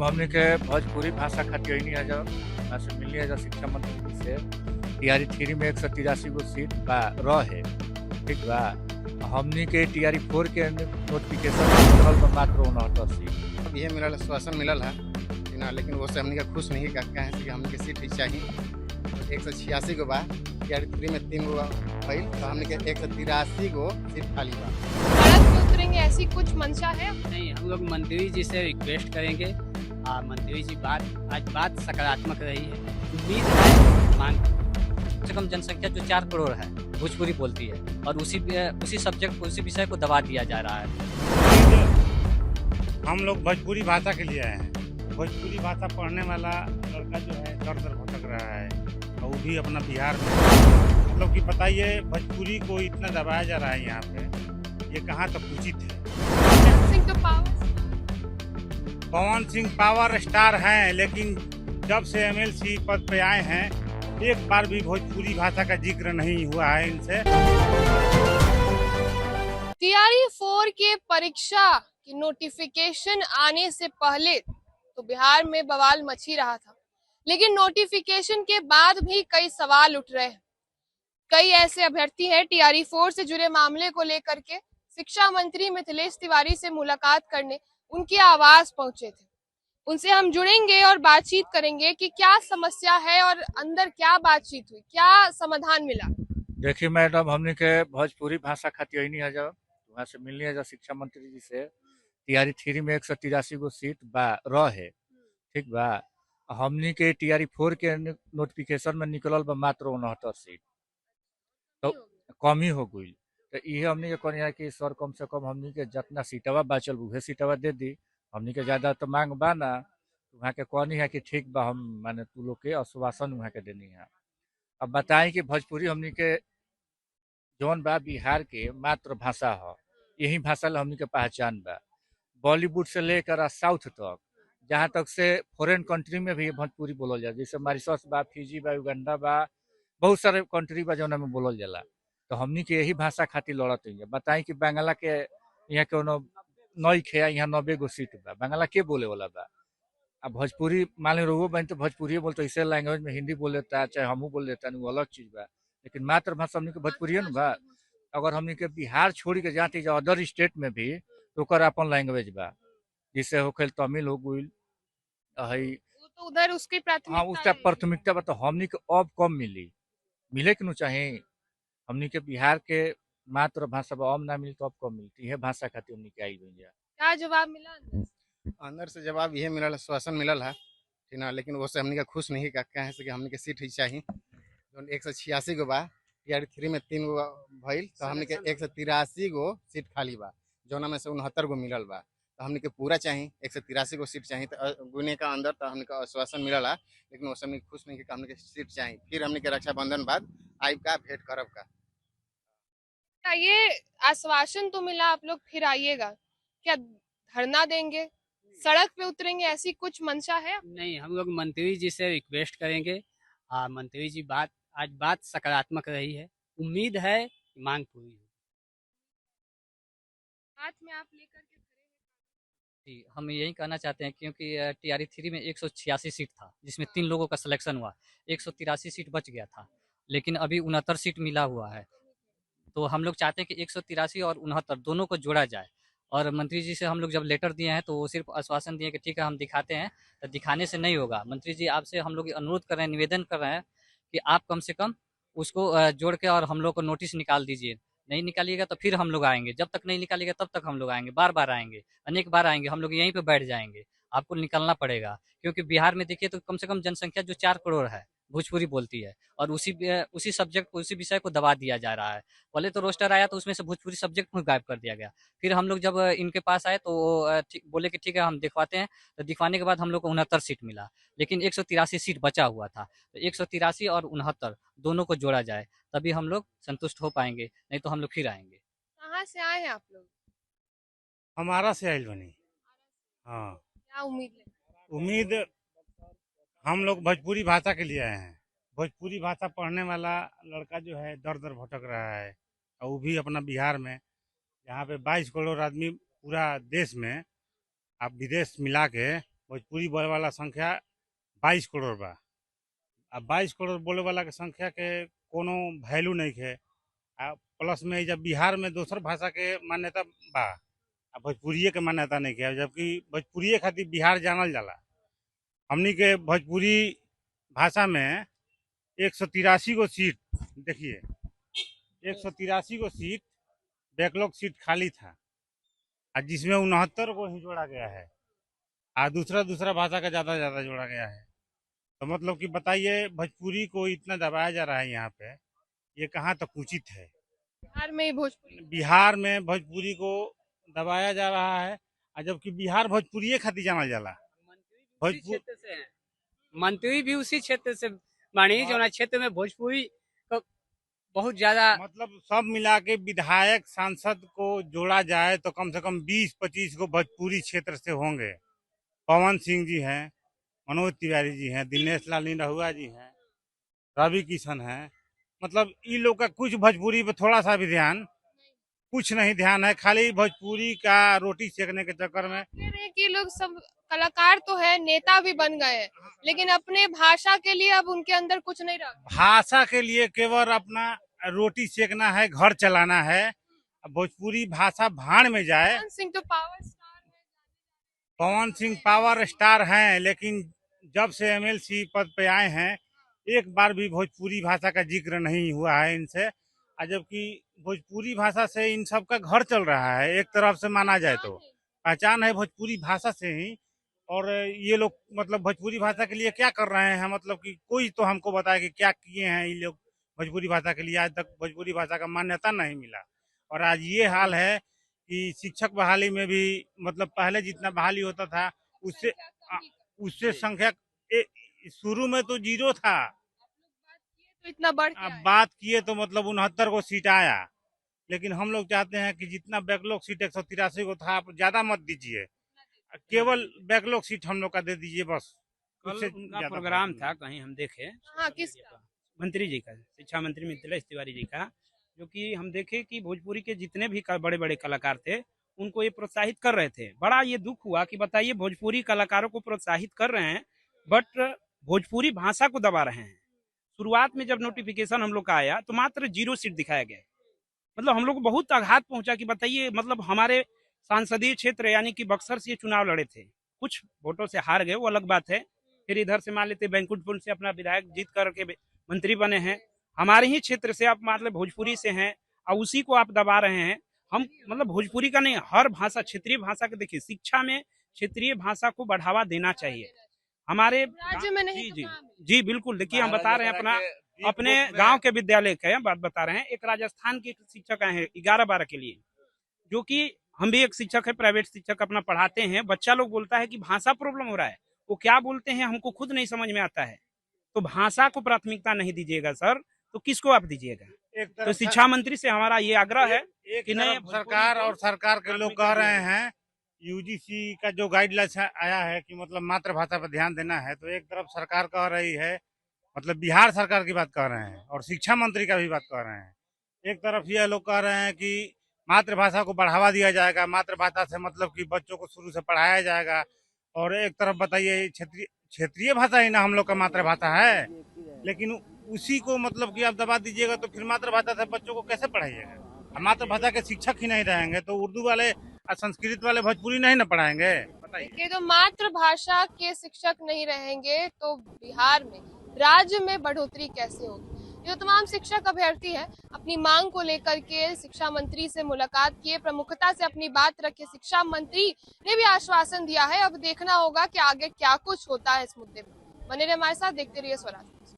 हमने के भोजपुरी भाषा खातिर अइनी है से मिलनी है शिक्षा मंत्री जी से टीआरई 3 में 183 गो सीट बा रहे ठीक बा। हमनी के टीआरई 4 के नोटिफिकेशन निकलल बा मात्र 69 सीट। अब ये मिलल आश्वासन मिलल है लेकिन वो से हमनी का खुश नहीं कहे कि हमनी के सीट ही चाहिए। 186 गो बा टीआरई 3 में 3 गो भइल तो हमनी के 183 गो सीट खाली बा। सड़क पे उतरेंगे ऐसी कुछ मंशा है? नहीं, हम लोग मंत्री जी से रिक्वेस्ट करेंगे और मंत्री जी आज बात सकारात्मक रही है। उम्मीद है मांग कम से कम जनसंख्या जो 4 करोड़ है भोजपुरी बोलती है और उसी सब्जेक्ट उसी विषय को दबा दिया जा रहा है। हम लोग भोजपुरी भाषा के लिए आए हैं। भोजपुरी भाषा पढ़ने वाला लड़का जो है दर दर भटक रहा है और वो भी अपना बिहार में। मतलब कि बताइए भोजपुरी को इतना दबाया जा रहा है यहाँ पे, ये कहाँ तक उचित है। पवन सिंह पावर स्टार हैं, लेकिन जब से एमएलसी पद पे आए हैं एक बार भी भोजपुरी भाषा का जिक्र नहीं हुआ है इनसे। टीआरई 4 के परीक्षा की नोटिफिकेशन आने से पहले तो बिहार में बवाल मच ही रहा था, लेकिन नोटिफिकेशन के बाद भी कई सवाल उठ रहे हैं। कई ऐसे अभ्यर्थी हैं टीआरई 4 से जुड़े मामले को लेकर के शिक्षा मंत्री मिथिलेश तिवारी से मुलाकात करने उनके आवास पहुंचे थे। उनसे हम जुड़ेंगे और बातचीत करेंगे कि क्या समस्या है और अंदर क्या बातचीत हुई, क्या समाधान मिला। देखिए मैडम, हमने के भोजपुरी भाषा खातिर अइनी है वहाँ से मिलनी है शिक्षा मंत्री जी से टीआरई 3 में 183 गो सीट बा रहे ठीक बा। हमनी के टीआरई 4 के नोटिफिकेशन में निकलल बा मात्र 69 सीट, तो कमी हो गई। तो ये हमनी के कहनी कि सर कम से कम हमनी के जितना सीटवा बाचल उहे सीटवा दे दी। हमनी के ज्यादा तो मांग बा ना, वहाँ के कहनी है कि ठीक बा, हम माने तू लोग के आश्वासन वहाँ के देनी है। अब बताएं कि भोजपुरी हमनी के जौन बा बिहार के मात्र भाषा है, यही भाषा हमनी के पहचान बा। बॉलीवुड से लेकर साउथ तक, जहाँ तक से फॉरेन कंट्री में भी भोजपुरी बोलल जाला, जैसे मॉरिशस बा, फिजी बा, युगांडा बा, बहुत सारे कंट्री बा जौन में बोलल जाला। तो हमनी के यही भाषा खातिर लड़त है। बताई कि बांग्ला के यहाँ कोनो नई खे यहाँ 90 गो सीट बा, बांग्ला के बोले वाला बा। अब भोजपुरी मान लो रोगो बन तो भोजपुरी बोलते, इसे लैंग्वेज में हिंदी बोल लेता है चाहे हमू बोल लेता है, वो अलग चीज बा। लेकिन मातृभाषा हमनी के भोजपुरी न बा। अगर हमनी के बिहार छोड़ के जाती जो अदर स्टेट में भी तो ओकर अपन लैंग्वेज बा, जिससे हो खेल तमिल हो गई तो उधर उसकी प्राथमिकता हाँ उसका प्राथमिकता बा। तो हमनी के अब कम मिले के न चाहे। हमनी के बिहार के मातृभाषा अब ना मिली तो अब कब मिलती है भाषा खातिर हमनी के आई भैया। क्या जवाब मिला अंदर से जवाब ये मिलल आश्वासन मिलल है लेकिन वो से हमनी का खुश नहीं कहे कि हमनी के सीट ही चाहिए। 186 गो बा टीआरई 3 में 3 गो भइल तो हमनी के 183 गो सीट खाली बा, जौना में से 69 गो मिलल बा। तो हमनी के पूरा चाहिए 183 गो सीट चाहिए। तो गुने का अंदर तो हमनी का आश्वासन मिलल है, लेकिन वो से हमनी खुश नहीं कि हमनी के सीट चाहिए। फिर हमनी के रक्षाबंधन बाद आइब का भेंट करब का। ये आश्वासन तो मिला, आप लोग फिर आइएगा, क्या धरना देंगे, सड़क पे उतरेंगे, ऐसी कुछ मंशा है? नहीं, हम लोग मंत्री जी से रिक्वेस्ट करेंगे और मंत्री जी आज बात सकारात्मक रही है। उम्मीद है कि मांग पूरी हो। हाथ में आप लेकर के खड़े हैं। जी, हम यही कहना चाहते हैं क्योंकि टीआरई 3 में 186 सीट था, जिसमें 3 लोगों का सिलेक्शन हुआ, 183 सीट बच गया था, लेकिन अभी 69 सीट मिला हुआ है। तो हम लोग चाहते हैं कि 183 और 69 दोनों को जोड़ा जाए। और मंत्री जी से हम लोग जब लेटर दिए हैं तो वो सिर्फ आश्वासन दिए कि ठीक है हम दिखाते हैं, तो दिखाने से नहीं होगा। मंत्री जी आपसे हम लोग अनुरोध कर रहे हैं, निवेदन कर रहे हैं कि आप कम से कम उसको जोड़ के और हम लोग को नोटिस निकाल दीजिए। नहीं निकालिएगा तो फिर हम लोग आएंगे, जब तक नहीं निकालिएगा तब तक हम लोग आएंगे, बार बार आएंगे, अनेक बार आएंगे, हम लोग यहीं पे बैठ जाएंगे। आपको निकलना पड़ेगा, क्योंकि बिहार में देखिए तो कम से कम जनसंख्या जो 4 करोड़ है भोजपुरी बोलती है और उसी सब्जेक्ट को उसी विषय को दबा दिया जा रहा है। पहले तो रोस्टर आया तो उसमें से भोजपुरी सब्जेक्ट को गायब कर दिया गया। फिर हम लोग जब इनके पास आए तो बोले कि ठीक है हम दिखवाते हैं। तो दिखवाने के बाद हम लोग को 69 सीट मिला, लेकिन 183 सीट बचा हुआ था। तो 183 और 69 दोनों को जोड़ा जाए तभी हम लोग संतुष्ट हो पाएंगे, नहीं तो हम लोग फिर आएंगे। कहाँ से आए हैं आप लोग? हमारा से आइल बनी। हाँ, क्या उम्मीद है? उम्मीद हम लोग भोजपुरी भाषा के लिए आए हैं। भोजपुरी भाषा पढ़ने वाला लड़का जो है दर दर भटक रहा है और वो भी अपना बिहार में, जहाँ पे 22 करोड़ आदमी पूरा देश में, आप विदेश मिला के भोजपुरी बोले वाला संख्या 22 करोड़ बा। अब 22 करोड़ बोले वाला के संख्या के कोनो वैल्यू नहीं है। प्लस में जब बिहार में दोसर भाषा के मान्यता बा, भोजपुरिये के मान्यता नहीं है, जबकि भोजपुरिये खातिर बिहार जानल जाला। हमनी के भोजपुरी भाषा में 183 गो सीट, देखिए 183 गो सीट बैकलॉग सीट खाली था, जिसमें 69 को ही जोड़ा गया है, और दूसरा भाषा का ज़्यादा जोड़ा गया है। तो मतलब कि बताइए, भोजपुरी को इतना दबाया जा रहा है यहाँ पे, ये कहाँ तक उचित है? बिहार में भोजपुरी को दबाया जा रहा है, और जबकि बिहार भोजपुरी खातिर जानल जाला। मंत्री भी उसी क्षेत्र से मानी, जो क्षेत्र में भोजपुरी को बहुत ज्यादा, मतलब सब मिला के विधायक सांसद को जोड़ा जाए तो कम से कम 20-25 को भोजपुरी क्षेत्र से होंगे। पवन सिंह जी हैं, मनोज तिवारी जी हैं, दिनेश लाल निरहुआ जी हैं, रवि किशन हैं। मतलब इन लोग का कुछ भोजपुरी पे थोड़ा सा भी ध्यान, कुछ नहीं ध्यान है, खाली भोजपुरी का रोटी सेकने के चक्कर में। कि लोग सब कलाकार तो है, नेता भी बन गए हैं, लेकिन अपने भाषा के लिए अब उनके अंदर कुछ नहीं रहा। भाषा के लिए केवल अपना रोटी सेकना है, घर चलाना है। भोजपुरी भाषा भाड़ में जाए। पवन सिंह तो पावर स्टार है। पवन सिंह पावर स्टार हैं, लेकिन जब से एमएलसी पद पे आए हैं, एक बार भी भोजपुरी भाषा का जिक्र नहीं हुआ है इनसे। जबकि भोजपुरी भाषा से इन सब का घर चल रहा है, एक तरफ से माना जाए तो पहचान है भोजपुरी भाषा से ही। और ये लोग मतलब भोजपुरी भाषा के लिए क्या कर रहे हैं, मतलब कि कोई तो हमको बताए कि क्या किए हैं ये लोग भोजपुरी भाषा के लिए। आज तक भोजपुरी भाषा का मान्यता नहीं मिला, और आज ये हाल है कि शिक्षक बहाली में भी मतलब पहले जितना बहाली होता था उससे संख्या शुरू में तो 0 था, तो इतना बढ़ बात किए तो मतलब 69 को सीट आया। लेकिन हम लोग चाहते हैं कि जितना बैकलॉग सीट 183 को था, आप ज्यादा मत दीजिए, केवल बैकलॉग सीट हम लोग का दे दीजिए बस। कल उनका प्रोग्राम था, कहीं हम देखे, किसका? मंत्री जी का, शिक्षा मंत्री मिथिलेश तिवारी जी का, जो कि हम देखे कि भोजपुरी के जितने भी बड़े बड़े कलाकार थे उनको ये प्रोत्साहित कर रहे थे। बड़ा ये दुख हुआ कि बताइए, भोजपुरी कलाकारों को प्रोत्साहित कर रहे हैं बट भोजपुरी भाषा को दबा रहे हैं। शुरुआत में जब नोटिफिकेशन हम लोग का आया तो मात्र 0 सीट दिखाया गया। मतलब हम लोग को बहुत आघात पहुंचा कि बताइए, मतलब हमारे सांसदीय क्षेत्र यानी कि बक्सर से ये चुनाव लड़े थे, कुछ वोटों से हार गए, वो अलग बात है। फिर इधर से मान लेते बैंकुंठपुर से अपना विधायक जीत करके मंत्री बने हैं, हमारे ही क्षेत्र से आप मतलब भोजपुरी से हैं, और उसी को आप दबा रहे हैं। हम मतलब भोजपुरी का नहीं, हर भाषा, क्षेत्रीय भाषा के देखिए, शिक्षा में क्षेत्रीय भाषा को बढ़ावा देना चाहिए हमारे राज्य में नहीं। जी बिल्कुल। देखिए, हम बता रहे हैं अपने गांव के विद्यालय का बात बता रहे हैं। एक राजस्थान के शिक्षक आए हैं 11-12 के लिए, जो कि हम भी एक शिक्षक है, प्राइवेट शिक्षक अपना पढ़ाते हैं। बच्चा लोग बोलता है कि भाषा प्रॉब्लम हो रहा है, वो क्या बोलते हैं हमको खुद नहीं समझ में आता है। तो भाषा को प्राथमिकता नहीं दीजिएगा सर, तो किसको आप दीजिएगा? तो शिक्षा मंत्री से हमारा ये आग्रह है कि नहीं, सरकार के लोग कह रहे हैं यूजीसी का जो गाइडलाइंस आया है कि मतलब मातृभाषा पर ध्यान देना है, तो एक तरफ सरकार कह रही है, मतलब बिहार सरकार की बात कह रहे हैं और शिक्षा मंत्री का भी बात कह रहे हैं। एक तरफ ये लोग कह रहे हैं कि मातृभाषा को बढ़ावा दिया जाएगा, मातृभाषा से मतलब कि बच्चों को शुरू से पढ़ाया जाएगा। और एक तरफ बताइए, क्षेत्रीय भाषा ही ना हम लोग का मातृभाषा है, लेकिन उसी को मतलब कि आप दबा दीजिएगा तो फिर मातृभाषा से बच्चों को कैसे पढ़ाइएगा? मातृभाषा के शिक्षक ही नहीं रहेंगे तो उर्दू वाले और संस्कृत वाले भोजपुरी नहीं ना पढ़ाएंगे? बताइए, तो मातृभाषा के शिक्षक नहीं रहेंगे तो बिहार में, राज्य में बढ़ोतरी कैसे होगी? जो तमाम शिक्षक अभ्यर्थी हैं, अपनी मांग को लेकर के शिक्षा मंत्री से मुलाकात किए, प्रमुखता से अपनी बात रखे। शिक्षा मंत्री ने भी आश्वासन दिया है, अब देखना होगा कि आगे क्या कुछ होता है इस मुद्दे पर। बने रहिए हमारे साथ, देखते रहिए स्वराज।